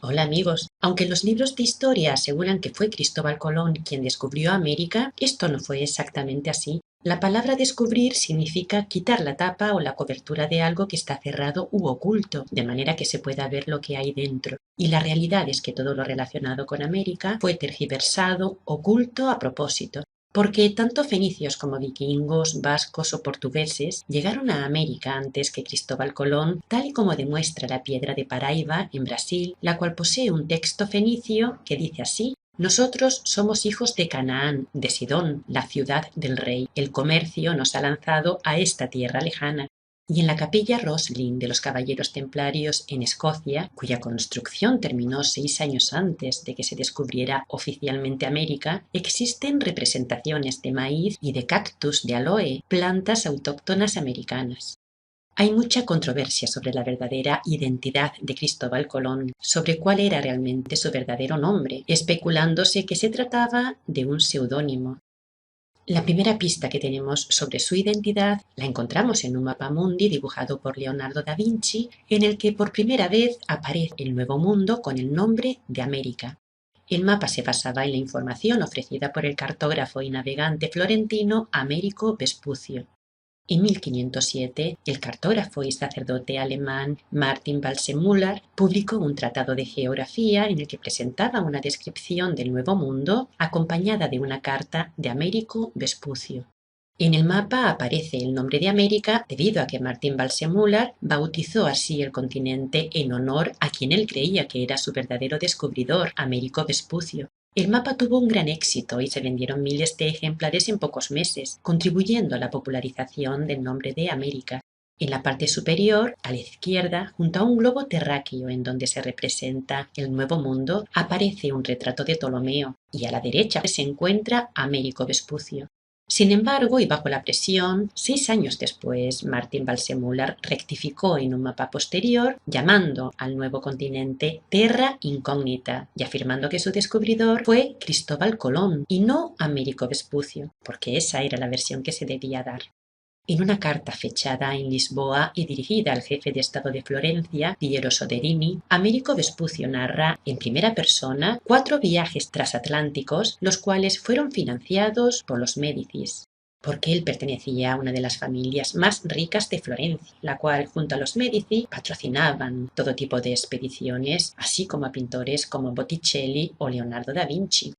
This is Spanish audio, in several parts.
Hola amigos, aunque los libros de historia aseguran que fue Cristóbal Colón quien descubrió América, esto no fue exactamente así. La palabra descubrir significa quitar la tapa o la cobertura de algo que está cerrado u oculto, de manera que se pueda ver lo que hay dentro. Y la realidad es que todo lo relacionado con América fue tergiversado, oculto a propósito, porque tanto fenicios como vikingos, vascos o portugueses llegaron a América antes que Cristóbal Colón, tal y como demuestra la piedra de Paraiba en Brasil, la cual posee un texto fenicio que dice así: nosotros somos hijos de Canaán, de Sidón, la ciudad del rey. El comercio nos ha lanzado a esta tierra lejana. Y en la capilla Roslin de los Caballeros Templarios en Escocia, cuya construcción terminó 6 años antes de que se descubriera oficialmente América, existen representaciones de maíz y de cactus de aloe, plantas autóctonas americanas. Hay mucha controversia sobre la verdadera identidad de Cristóbal Colón, sobre cuál era realmente su verdadero nombre, especulándose que se trataba de un seudónimo. La primera pista que tenemos sobre su identidad la encontramos en un mapamundi dibujado por Leonardo da Vinci, en el que por primera vez aparece el Nuevo Mundo con el nombre de América. El mapa se basaba en la información ofrecida por el cartógrafo y navegante florentino Américo Vespucio. En 1507, el cartógrafo y sacerdote alemán Martin Balsemüller publicó un tratado de geografía en el que presentaba una descripción del Nuevo Mundo acompañada de una carta de Américo Vespucio. En el mapa aparece el nombre de América debido a que Martin Balsemüller bautizó así el continente en honor a quien él creía que era su verdadero descubridor, Américo Vespucio. El mapa tuvo un gran éxito y se vendieron miles de ejemplares en pocos meses, contribuyendo a la popularización del nombre de América. En la parte superior, a la izquierda, junto a un globo terráqueo en donde se representa el Nuevo Mundo, aparece un retrato de Ptolomeo, y a la derecha se encuentra Américo Vespucio. Sin embargo, y bajo la presión, 6 años después, Martin Balsemüller rectificó en un mapa posterior, llamando al nuevo continente Terra Incógnita y afirmando que su descubridor fue Cristóbal Colón y no Américo Vespucio, porque esa era la versión que se debía dar. En una carta fechada en Lisboa y dirigida al jefe de Estado de Florencia, Piero Soderini, Américo Vespucio narra en primera persona 4 viajes transatlánticos, los cuales fueron financiados por los Médicis, porque él pertenecía a una de las familias más ricas de Florencia, la cual junto a los Médici patrocinaban todo tipo de expediciones, así como a pintores como Botticelli o Leonardo da Vinci.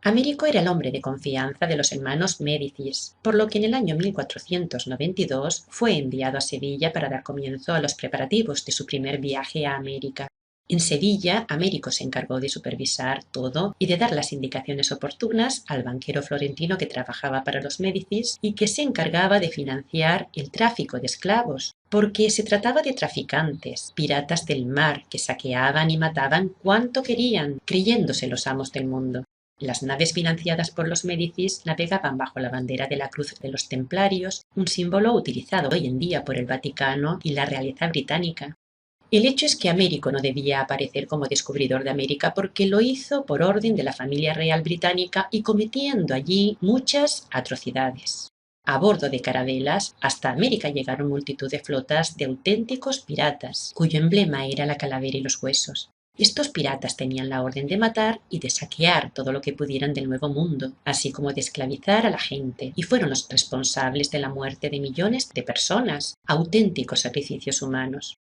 Américo era el hombre de confianza de los hermanos Médicis, por lo que en el año 1492 fue enviado a Sevilla para dar comienzo a los preparativos de su primer viaje a América. En Sevilla, Américo se encargó de supervisar todo y de dar las indicaciones oportunas al banquero florentino que trabajaba para los Médicis y que se encargaba de financiar el tráfico de esclavos, porque se trataba de traficantes, piratas del mar, que saqueaban y mataban cuanto querían, creyéndose los amos del mundo. Las naves financiadas por los Médicis navegaban bajo la bandera de la Cruz de los Templarios, un símbolo utilizado hoy en día por el Vaticano y la realeza británica. El hecho es que Américo no debía aparecer como descubridor de América porque lo hizo por orden de la familia real británica y cometiendo allí muchas atrocidades. A bordo de carabelas, hasta América llegaron multitud de flotas de auténticos piratas, cuyo emblema era la calavera y los huesos. Estos piratas tenían la orden de matar y de saquear todo lo que pudieran del Nuevo Mundo, así como de esclavizar a la gente, y fueron los responsables de la muerte de millones de personas, auténticos sacrificios humanos.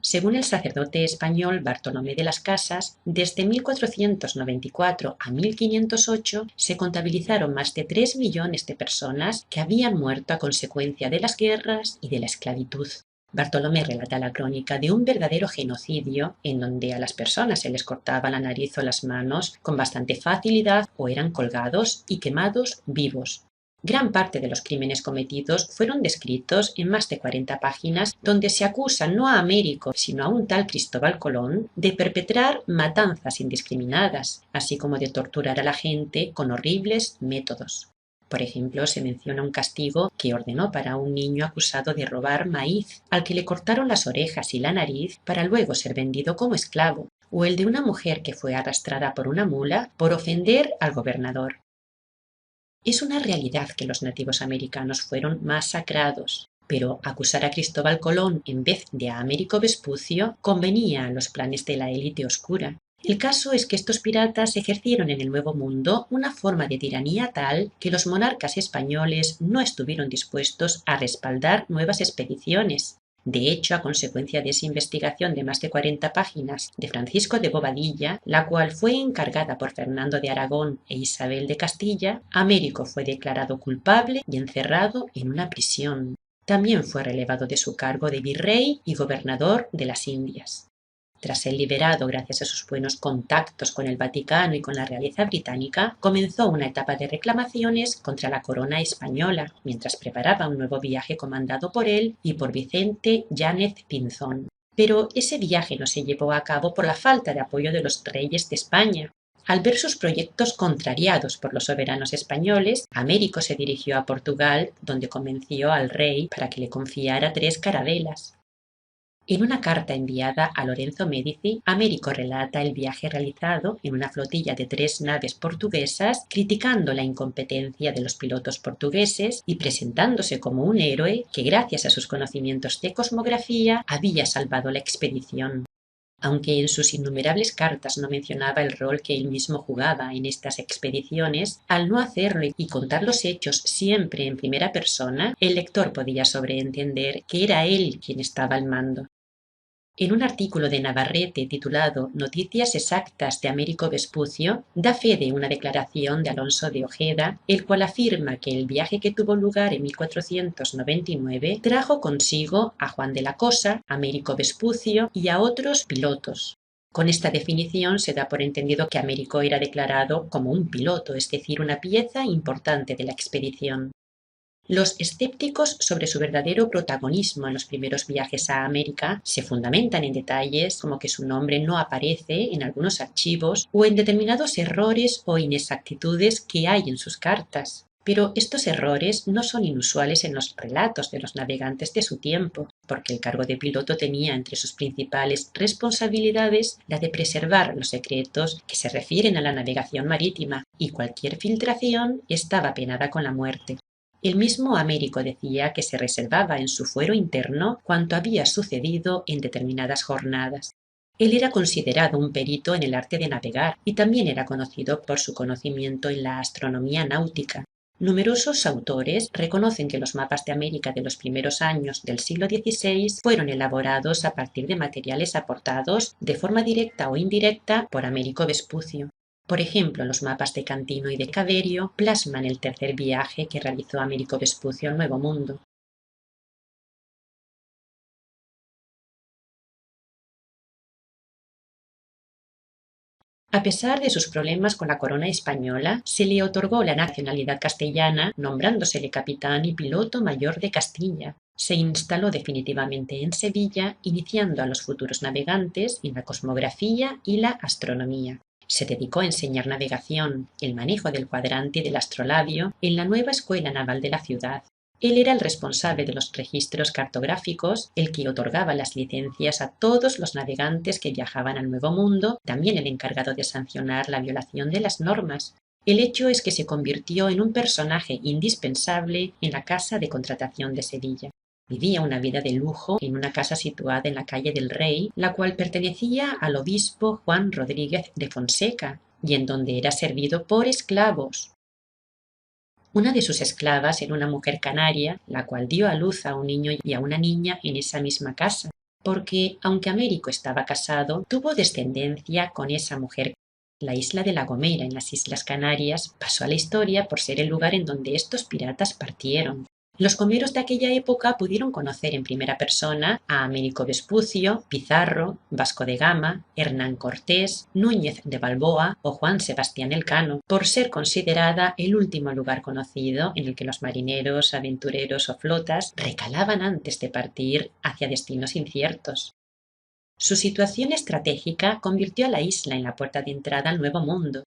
Según el sacerdote español Bartolomé de las Casas, desde 1494 a 1508 se contabilizaron más de 3 millones de personas que habían muerto a consecuencia de las guerras y de la esclavitud. Bartolomé relata la crónica de un verdadero genocidio en donde a las personas se les cortaba la nariz o las manos con bastante facilidad o eran colgados y quemados vivos. Gran parte de los crímenes cometidos fueron descritos en más de 40 páginas donde se acusa no a Américo, sino a un tal Cristóbal Colón de perpetrar matanzas indiscriminadas, así como de torturar a la gente con horribles métodos. Por ejemplo, se menciona un castigo que ordenó para un niño acusado de robar maíz, al que le cortaron las orejas y la nariz para luego ser vendido como esclavo, o el de una mujer que fue arrastrada por una mula por ofender al gobernador. Es una realidad que los nativos americanos fueron masacrados. Pero acusar a Cristóbal Colón en vez de a Américo Vespucio convenía a los planes de la élite oscura. El caso es que estos piratas ejercieron en el Nuevo Mundo una forma de tiranía tal que los monarcas españoles no estuvieron dispuestos a respaldar nuevas expediciones. De hecho, a consecuencia de esa investigación de más de 40 páginas de Francisco de Bobadilla, la cual fue encargada por Fernando de Aragón e Isabel de Castilla, Américo fue declarado culpable y encerrado en una prisión. También fue relevado de su cargo de virrey y gobernador de las Indias. Tras ser liberado gracias a sus buenos contactos con el Vaticano y con la realeza británica, comenzó una etapa de reclamaciones contra la corona española, mientras preparaba un nuevo viaje comandado por él y por Vicente Yáñez Pinzón. Pero ese viaje no se llevó a cabo por la falta de apoyo de los reyes de España. Al ver sus proyectos contrariados por los soberanos españoles, Américo se dirigió a Portugal, donde convenció al rey para que le confiara 3 carabelas. En una carta enviada a Lorenzo Médici, Américo relata el viaje realizado en una flotilla de 3 naves portuguesas, criticando la incompetencia de los pilotos portugueses y presentándose como un héroe que, gracias a sus conocimientos de cosmografía, había salvado la expedición. Aunque en sus innumerables cartas no mencionaba el rol que él mismo jugaba en estas expediciones, al no hacerlo y contar los hechos siempre en primera persona, el lector podía sobreentender que era él quien estaba al mando. En un artículo de Navarrete titulado Noticias exactas de Américo Vespucio, da fe de una declaración de Alonso de Ojeda, el cual afirma que el viaje que tuvo lugar en 1499 trajo consigo a Juan de la Cosa, Américo Vespucio y a otros pilotos. Con esta definición se da por entendido que Américo era declarado como un piloto, es decir, una pieza importante de la expedición. Los escépticos sobre su verdadero protagonismo en los primeros viajes a América se fundamentan en detalles como que su nombre no aparece en algunos archivos o en determinados errores o inexactitudes que hay en sus cartas. Pero estos errores no son inusuales en los relatos de los navegantes de su tiempo, porque el cargo de piloto tenía entre sus principales responsabilidades la de preservar los secretos que se refieren a la navegación marítima, y cualquier filtración estaba penada con la muerte. El mismo Américo decía que se reservaba en su fuero interno cuanto había sucedido en determinadas jornadas. Él era considerado un perito en el arte de navegar y también era conocido por su conocimiento en la astronomía náutica. Numerosos autores reconocen que los mapas de América de los primeros años del siglo XVI fueron elaborados a partir de materiales aportados de forma directa o indirecta por Américo Vespucio. Por ejemplo, los mapas de Cantino y de Caverio plasman el tercer viaje que realizó Américo Vespucio al Nuevo Mundo. A pesar de sus problemas con la corona española, se le otorgó la nacionalidad castellana, nombrándosele capitán y piloto mayor de Castilla. Se instaló definitivamente en Sevilla, iniciando a los futuros navegantes en la cosmografía y la astronomía. Se dedicó a enseñar navegación, el manejo del cuadrante y del astrolabio en la nueva escuela naval de la ciudad. Él era el responsable de los registros cartográficos, el que otorgaba las licencias a todos los navegantes que viajaban al Nuevo Mundo, también el encargado de sancionar la violación de las normas. El hecho es que se convirtió en un personaje indispensable en la Casa de Contratación de Sevilla. Vivía una vida de lujo en una casa situada en la calle del Rey, la cual pertenecía al obispo Juan Rodríguez de Fonseca, y en donde era servido por esclavos. Una de sus esclavas era una mujer canaria, la cual dio a luz a un niño y a una niña en esa misma casa, porque, aunque Américo estaba casado, tuvo descendencia con esa mujer. La isla de La Gomera, en las Islas Canarias, pasó a la historia por ser el lugar en donde estos piratas partieron. Los comeros de aquella época pudieron conocer en primera persona a Américo Vespucio, Pizarro, Vasco de Gama, Hernán Cortés, Núñez de Balboa o Juan Sebastián Elcano, por ser considerada el último lugar conocido en el que los marineros, aventureros o flotas recalaban antes de partir hacia destinos inciertos. Su situación estratégica convirtió a la isla en la puerta de entrada al Nuevo Mundo.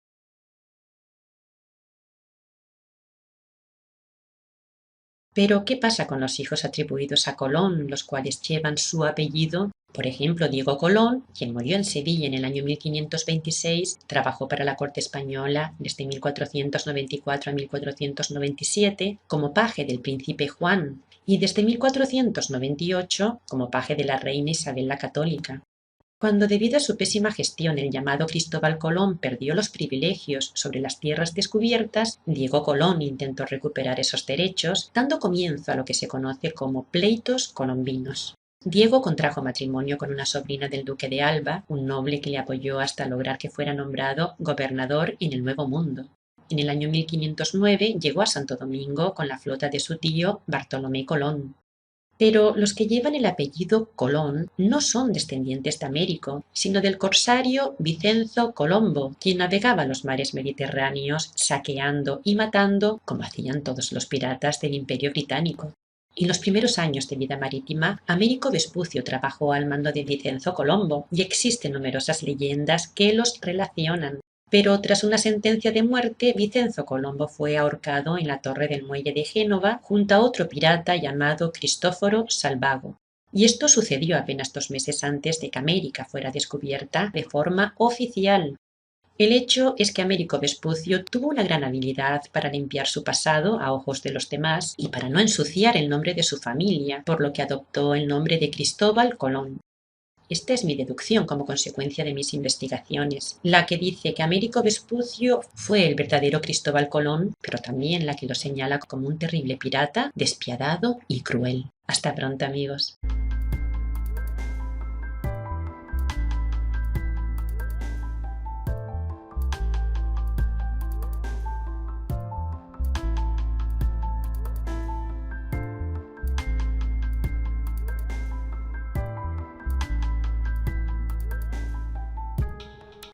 Pero, ¿qué pasa con los hijos atribuidos a Colón, los cuales llevan su apellido? Por ejemplo, Diego Colón, quien murió en Sevilla en el año 1526, trabajó para la corte española desde 1494 a 1497 como paje del príncipe Juan y desde 1498 como paje de la reina Isabel la Católica. Cuando debido a su pésima gestión el llamado Cristóbal Colón perdió los privilegios sobre las tierras descubiertas, Diego Colón intentó recuperar esos derechos, dando comienzo a lo que se conoce como pleitos colombinos. Diego contrajo matrimonio con una sobrina del duque de Alba, un noble que le apoyó hasta lograr que fuera nombrado gobernador en el Nuevo Mundo. En el año 1509 llegó a Santo Domingo con la flota de su tío Bartolomé Colón. Pero los que llevan el apellido Colón no son descendientes de Américo, sino del corsario Vicenzo Colombo, quien navegaba los mares mediterráneos saqueando y matando, como hacían todos los piratas del Imperio Británico. En los primeros años de vida marítima, Américo Vespucio trabajó al mando de Vicenzo Colombo y existen numerosas leyendas que los relacionan. Pero tras una sentencia de muerte, Vicenzo Colombo fue ahorcado en la torre del muelle de Génova junto a otro pirata llamado Cristóforo Salvago. Y esto sucedió apenas 2 meses antes de que América fuera descubierta de forma oficial. El hecho es que Américo Vespucio tuvo una gran habilidad para limpiar su pasado a ojos de los demás y para no ensuciar el nombre de su familia, por lo que adoptó el nombre de Cristóbal Colón. Esta es mi deducción como consecuencia de mis investigaciones, la que dice que Américo Vespucio fue el verdadero Cristóbal Colón, pero también la que lo señala como un terrible pirata, despiadado y cruel. Hasta pronto, amigos.